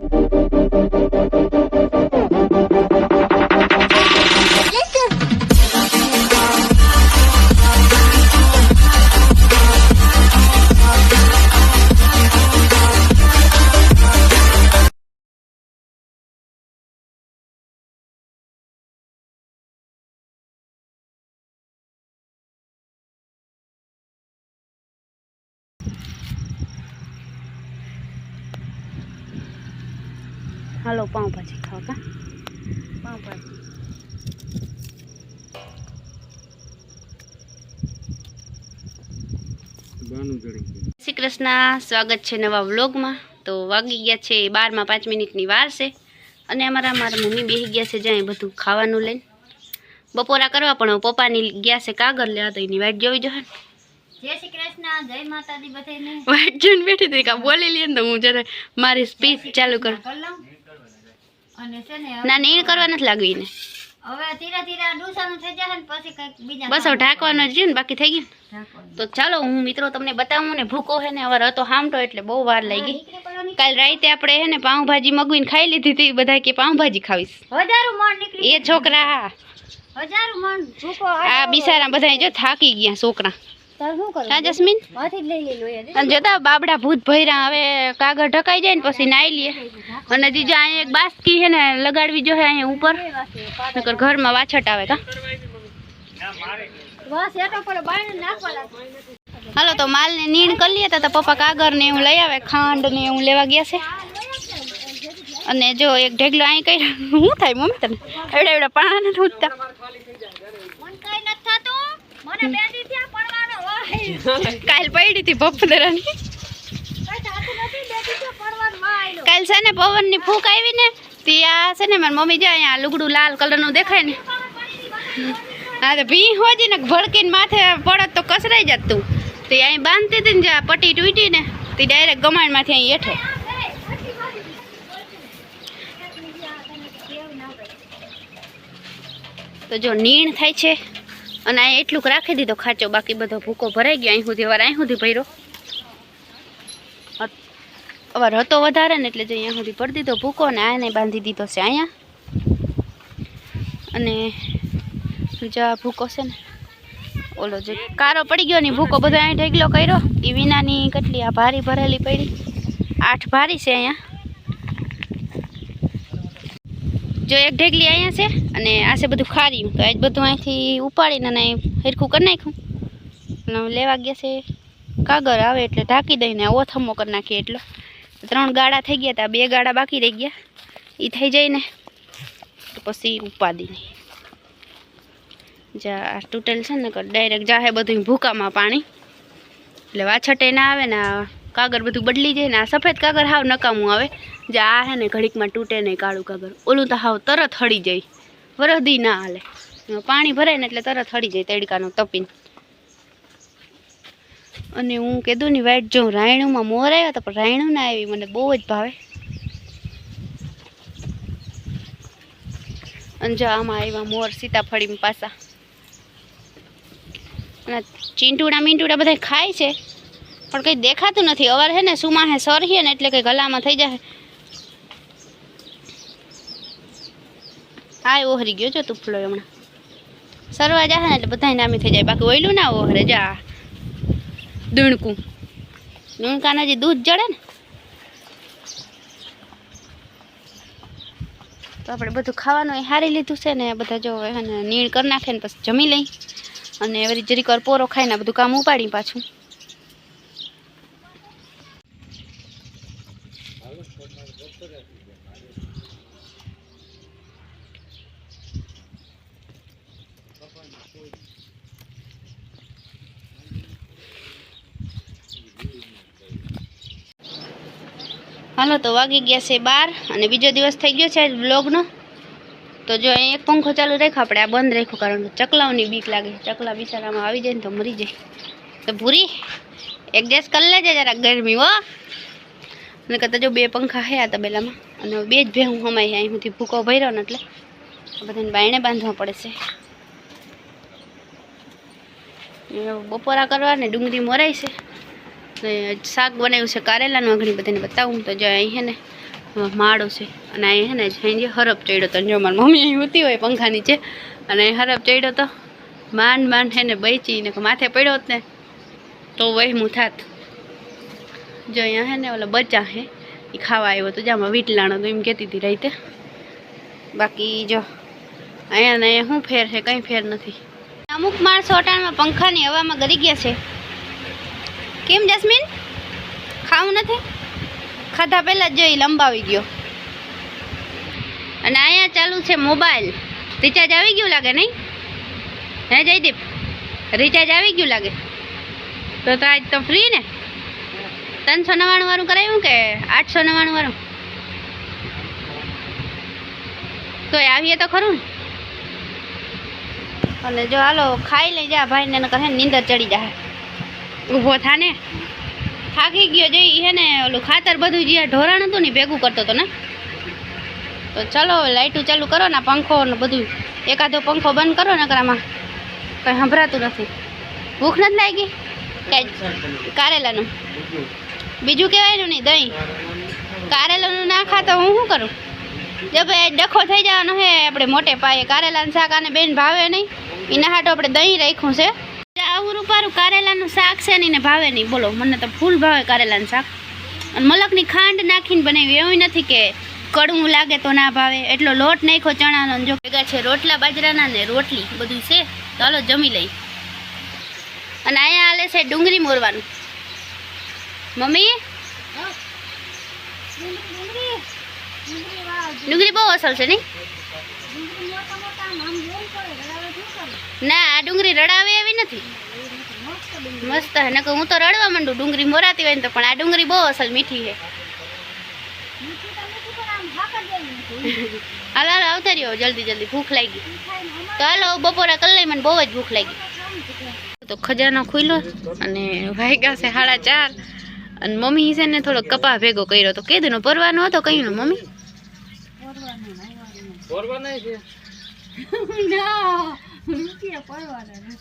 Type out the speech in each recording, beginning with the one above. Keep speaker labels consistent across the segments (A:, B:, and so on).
A: હાલો પાઉંભાજી ખાવ કા પાઉંભાજી શ્રી કૃષ્ણ, સ્વાગત છે નવા વ્લોગમાં। તો વાગી ગયા છે 12 માં 5 મિનિટની વાર છે અને મારા મમ્મી બેસી ગયા છે જ્યાં બધું ખાવાનું લઈને બપોરા કરવા, પણ પપ્પાની ગયા છે કાગર લેવા, તો એની વાટ જોવી જોઈએ।
B: જય શ્રી કૃષ્ણ, જય માતાજી બધાને।
A: વાટ જોઈને બેઠી હતી કા બોલી લે તો હું જરા મારી સ્પીચ ચાલુ કર
B: અને છે ને
A: ના નીણ કરવા નથી લાગવી ને
B: હવે ધીરે ધીરે ડુસાનું થઈ જશે ને પછી કઈક બીજા
A: બસ હવે ઢાંકવાનો જ છે ને બાકી થઈ ગયું। તો ચાલો હું મિત્રો તમને બતાવું ને ભૂકો હે ને હવે હતો હામટો એટલે બહુ વાર લાગી। કાલ રાતે આપણે હે ને પાઉંભાજી મગવીને ખાઈ લીધી હતી, બધા કે પાઉંભાજી ખાવીશ,
B: હજારો મણ નીકળી
A: એ છોકરા
B: હજારો મણ ભૂકો
A: આ બિચારા બધા જો થાકી ગયા છોકરા।
B: તાર શું કરું
A: હા જસ્મીન
B: માથી જ લઈ લે લોયા
A: અને જોતા બાબડા ભૂત ભર્યા, હવે કાગળ ઢકાઈ જાય ને પછી નાઈ લઈએ। અને જીજા અહીંયા એક બાસ્કી છે ને લગાડવી જોઈએ અહીંયા ઉપર, નકર ઘરમાં વાછટ આવે કા।
B: બસ એટો પર બાયણે નાખવા લાગે।
A: હાલો તો માલ ને નીણ કરી લઈએ તો પપ્પા કાગળ ને એવું લઈ આવે, ખાંડ ને એવું લેવા ગયા છે। અને જો એક ઢેગલો અહીં કઈ શું થાય મમ્મી તને એવડા એવડા પાણા નથી ઉઠતા,
B: મન કઈ ન થાતું, મને બે દી થયા પડવાનો વાય
A: કાલ પડી હતી બપોરાની,
B: કઈ થાતું નથી, બે દી થયા પડવાનો વાય।
A: કાલ છે ને પવન ની ફૂંક આવી ને ત્યાં છે ને મારી મમ્મી જાય અહીંયા લુગડું લાલ કલર નું દેખાય ને, હા તો ભી હોજી ને ભડકીને માથે પડત તો કસરાઈ જાત તું, તે અહીં બાંધતી હતી ને જ્યાં પટ્ટી તૂટી ને તે ડાયરેક્ટ ગમાણ માંથી અહીં હેઠે। તો જો નીણ થાય છે અને અહીં એટલું રાખી દીધો ખાચો, બાકી બધો ભૂકો ભરાઈ ગયો અહીં સુધી, અવાર અહીં સુધી ભર્યો, અવાર હતો વધારે ને એટલે જો અહીંયા સુધી ભરી દીધો ભૂકો ને આને બાંધી દીધો છે અહીંયા। અને જા ભૂકો છે ને ઓલો જે કારો પડી ગયો ને ભૂકો બધો અહીં ઢેગલો કર્યો, એ વિનાની કેટલી આ ભારી ભરેલી પડી, 8 ભારી છે અહીંયા। જો એક ઢેગલી અહીંયા છે અને આ છે બધું ખાર્યું, તો આજ બધું અહીંથી ઉપાડીને અને હરખું કરી નાખ્યું અને લેવા ગયા છે કાગળ આવે એટલે ઢાંકી દઈને ઓથમો કરી નાખીએ। એટલો 3 ગાડા થઈ ગયા હતા, 2 ગાડા બાકી રહી ગયા, એ થઈ જાય ને તો પછી ઉપાડી નહીં જા તૂટેલ છે ને ડાયરેક્ટ જાહે બધું ભૂકામાં પાણી, એટલે વાછટે ના આવે ને કાગળ બધું બદલી જાય ને આ સફેદ કાગળ હાવ નકામું આવે, જે આ હે ને ઘડીકમાં તૂટે નહીં કાળું કાગળ, ઓલું તો હાવ તરત હળી જાય, વરદી ના હાલે, પાણી ભરાય ને એટલે તરત હળી જાય તડકાનું તપીને। અને હું કીધું ની વાઈટ જો રાયણુંમાં મોર આવ્યા તો પણ રાયણું ના આવી, મને બહુ જ ભાવે। અને જો આમાં આવ્યા મોર સીતાફળીમાં પાછા, અને ચીંટુડા મીંટુડા બધા ખાય છે પણ કંઈ દેખાતું નથી, અવાર હે ને સુમાહે સરહીએ ને એટલે કંઈ ગલામાં થઈ જાય। હા ઓહરી ગયો જો તુફલો હમણાં સરવા જાય ને એટલે બધા નામી થઈ જાય, બાકી ઓયલું ના ઓહરે જા દૂણકું દૂણકાના જે દૂધ જડે ને। તો આપણે બધું ખાવાનું એ હારી લીધું છે ને બધા જો હવે નીણ કરી નાખે ને પછી જમી લઈ અને વળી જરીક વાર પોરો ખાઈને બધું કામ ઉપાડી પાછું। હાલો તો વાગી ગયા છે 12 અને બીજો દિવસ થઈ ગયો છે વ્લોગનો। તો જો અહીં એક પંખો ચાલુ રાખ્યો, આપણે આ બંધ રાખ્યું કારણ કે ચકલાઓની બીક લાગે, ચકલા બિચારામાં આવી જાય ને તો મરી જાય। તો ભૂરી એડજસ્ટ કરી લેજે જરાક ગરમી હો, અને કરતા જો 2 પંખા હે આ તબેલામાં અને 2 જ ભેહું હમાય અહીં સુધી ભૂકો ભર્યો ને એટલે બધાને બાયણે બાંધવા પડે છે। બપોરા કરવા ને ડુંગળી મોરાઈ છે ને શાક બનાવ્યું છે કારેલાનું, ઘણી બધાને બતાવું તો જો અહીં હે ને માળો છે અને અહીં હે ને સાંજે હરફ ચડ્યો હતો. જો મારી મમ્મી અહીં હોતી હોય પંખા નીચે અને અહીં હરફ ચડ્યો તો માંડ માંડ હે ને બચી ને માથે પડ્યો હોત ને તો વહેમું થાત. જો અહીંયા હે ને ઓલા બચ્ચા હે એ ખાવા આવ્યો તો જામાં વીટલાણો તો એમ કહેતી હતી રાતે. બાકી જો અહીંયા ને અહીંયા શું ફેર છે? કંઈ ફેર નથી. અમુક માણસો અટાણમાં પંખાની હવામાં ગરી ગયા છે. કેમ જસ્મીન ખાવું નથી? ખાધા પહેલાં જ જોઈ લંબાવી ગયો. અને અહીંયા ચાલુ છે મોબાઈલ. રિચાર્જ આવી ગયું લાગે નહીં? હે જયદીપ, રિચાર્જ આવી ગયું લાગે? તો આજ તો ફ્રી ને? 399 વાળું કરાવ્યું કે 899 વાળું? તો આવીએ તો ખરું ને. અને જો હાલો ખાઈ લઈ જા ભાઈને કહે નીંદર ચડી જાય. ઊભો થા ને, થાકી ગયો જોઈ હે ને. ઓલું ખાતર બધું જે ઢોરાણ હતું ને ભેગું કરતો હતો ને. તો ચલો લાઇટું ચાલુ કરો ને, પંખો ને બધું એકાદો પંખો બંધ કરો ને. આમાં કંઈ સંભળાતું નથી. ભૂખ નથી લાગી? કારેલાનું બીજું કહેવાયનું નહીં, દહીં. કારેલાનું ના ખાતો હું શું કરું? જો ભાઈ ડખો થઈ જવાનો હે આપણે મોટે પાયે. કારેલાનું શાક આને બેન ભાવે નહીં, એના હાટો આપણે દહીં રાખ્યું છે. આવું રૂપારું કારેલાનું શાક છે ને એને ભાવે નહીં. બોલો, મને તો ફૂલ ભાવે કારેલાનું શાક. અને મલકની ખાંડ નાખીને બનાવી, એવું નથી કે કડવું લાગે તો ના ભાવે. એટલો લોટ નાખ્યો ચણાનો. જો ભેગા છે રોટલા બાજરાના ને રોટલી બધું છે. ચાલો જમી લઈ. અને અહીંયા હાલે છે ડુંગળી મોરવાનું. મમ્મી ડુંગળી બહુ અસર છે નહીં? ના, આ ડુંગળી રડાવે એવી નથી. મસ્ત હે. નકર હું તો રડવા માંડું ડુંગળી મોરાતી હોય ને તો. પણ આ ડુંગળી બહુ અસલ મીઠી છે. હાલો હાલો આવતા રહ્યો જલ્દી જલ્દી, ભૂખ લાગી. તો હાલો બપોરે કરી લઈ, મને બહુ જ ભૂખ લાગી. તો ખજાનો ખુલ્યો અને વાગ્યા છે 4:30. અને મમ્મી છે ને થોડો કપા ભેગો કર્યો તો કીધું ને પરવાનો હતો. કયું ને મમ્મી?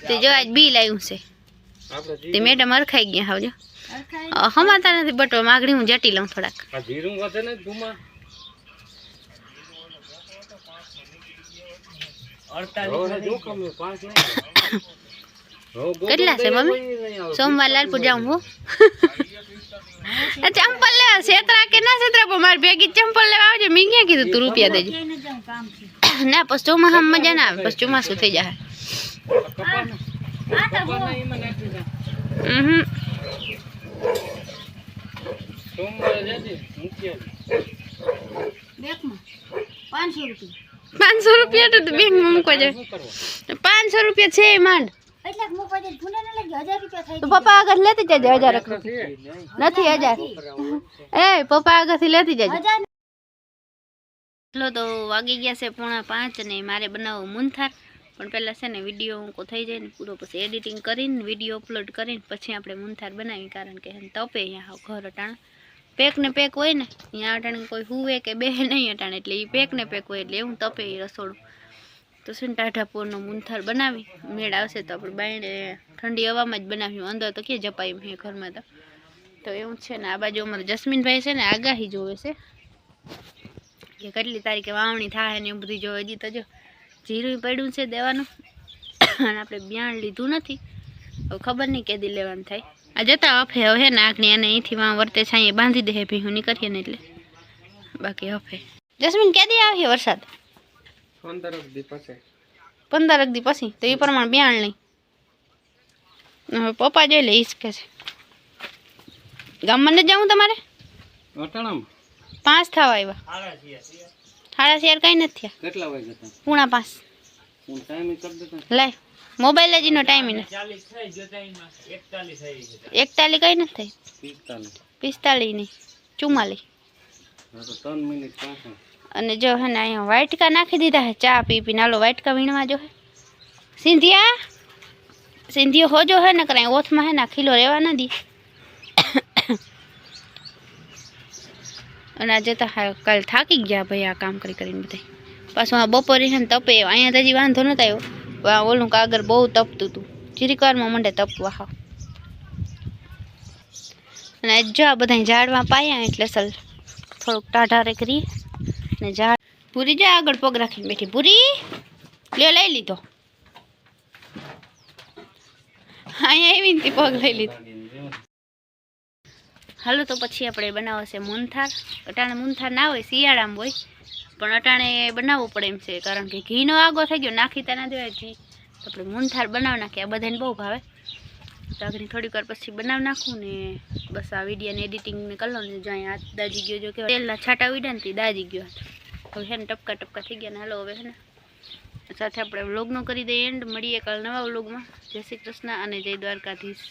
A: તે જો આજ બિલ આવ્યું છે તે મેડમ અરખાઈ ગયા. આવજો હમાતા નથી બટવા માગણી. હું જટી લઉં થોડાક. કેટલા છે મમ્મી? સોમવાર લાલપુર જાઉં હું. ચંપલ લેવા છેતરા કે ના છેતરા, પણ મારી ભેગી ચંપલ લેવા આવજો. મેં ક્યાં કીધું તું રૂપિયા દેજો? ના પછી ચોમાસામાં મજા ના આવે. પછી ચોમાસું થઈ જાય. ₹500 તો બેંકમાં મૂકવા જાય. 500 રૂપિયા છે માંડ. તો પપ્પા આગળ લેતી જજે 1000 નથી. 1000 એ પપ્પા આગળથી લેતી જજે. ચલો તો વાગી ગયા છે 4:45 અને મારે બનાવવું મૂનથાર. પણ પહેલાં છે ને વિડીયો હું થઈ જાય ને પૂરો, પછી એડિટિંગ કરીને વિડીયો અપલોડ કરીને પછી આપણે મૂનથાર બનાવી. કારણ કે તપે અહીંયા ઘર અટાણે પેક ને પેક હોય ને, અહીંયા અટાણે કોઈ હુવે કે બે નહીં અટાણે, એટલે એ પેક ને પેક હોય એટલે એવું તપે એ રસોડું. તો છે ને ટાઢાપોરનો મૂનથાર બનાવી. મેળ આવશે તો આપણે બાયણે ઠંડી હવામાં જ બનાવ્યું. અંદર તો ક્યાં જપાય મેં ઘરમાં તો એવું છે ને. આ બાજુ અમારે જસ્મીનભાઈ છે ને આગાહી જોવે છે કે કેટલી તારીખે વાવણી થાય ને એવું બધી જોવે. હજી તો જો જીરું પડ્યું છે દેવાનું અને આપણે બિયાણ લીધું નથી. હવે ખબર નહીં કેદી લેવાનું થાય. આ જતા હફે હવે ને આગની એને અહીંથી વાં વર્તે છાંયે બાંધી દે ભીહું નીકળીએ ને એટલે. બાકી હફે. જસ્મીન કેદી આવે વરસાદ?
C: 15 દી પછી.
A: 15 દી પછી તો એ પ્રમાણે બિયાણ નહીં. હવે પપ્પા જોઈ લે ઈચ્છ કે છે. ગામમાં નથી જવું તમારે? 5 થવા આવ્યા. 4:30 કઈ નથી થયા.
C: કેટલા વાગે હતા?
A: 4:45.
C: હું ટાઈમ કરી દેતા.
A: લાય મોબાઈલ જ નો ટાઈમ ને 41 કઈ નથી થઈ. 45 નહીં 44.
C: તો 3 મિનિટ પાછળ.
A: અને જો હે ને અહીંયા વાટકા નાખી દીધા હે. ચા પી પી નાલો વાટકા વીણવા જો હે. સિંધિયો હોજો હે ને કરાય ઓથમાં હે ને ખીલો રહેવા ના દી. અને આજે તો કાલ થાકી ગયા ભાઈ આ કામ કરી કરીને બધા. પાછું આ બપોરે છે ને તપે. અહીંયા તો હજી વાંધો નતો આવ્યો. ઓલું કાગર બહુ તપતું હતું. જીરીકવારમાં મંડે તપવા હાવ. અને જો આ બધા ઝાડવા પાયા એટલે સલ થોડુંક ટાઢારે કરી ને જા પૂરી જા આગળ પગ રાખીને બેઠી પૂરી લ્યો લઈ લીધો અહીંયા આવીને તે પગ લઈ લીધો હાલો તો પછી આપણે બનાવશે મૂનથાર અટાણે મૂનથાર ના હોય શિયાળામાં હોય પણ અટાણે બનાવવું પડે એમ છે કારણ કે ઘીનો આગો થઈ ગયો નાખી તા ના દેવાય ઘી તો આપણે મૂનથાર બનાવી નાખીએ આ બધાને બહુ ભાવે તો આગળ થોડીક વાર પછી બનાવી નાખું ને બસ આ વિડીયોને એડિટિંગને કરી લઉં ને જો અહીંયા હાથ દાજી ગયો જો કે તેલના છાંટા ઉડ્યા ને તે દાજી ગયો હવે છે ને ટપકા ટપકા થઈ ગયા ને હાલો હવે છે ને સાથે આપણે વ્લોગનો કરી દઈએ એન્ડ મળીએ કાલ નવા વ્લોગમાં જય શ્રી કૃષ્ણ અને જય દ્વારકાધીશ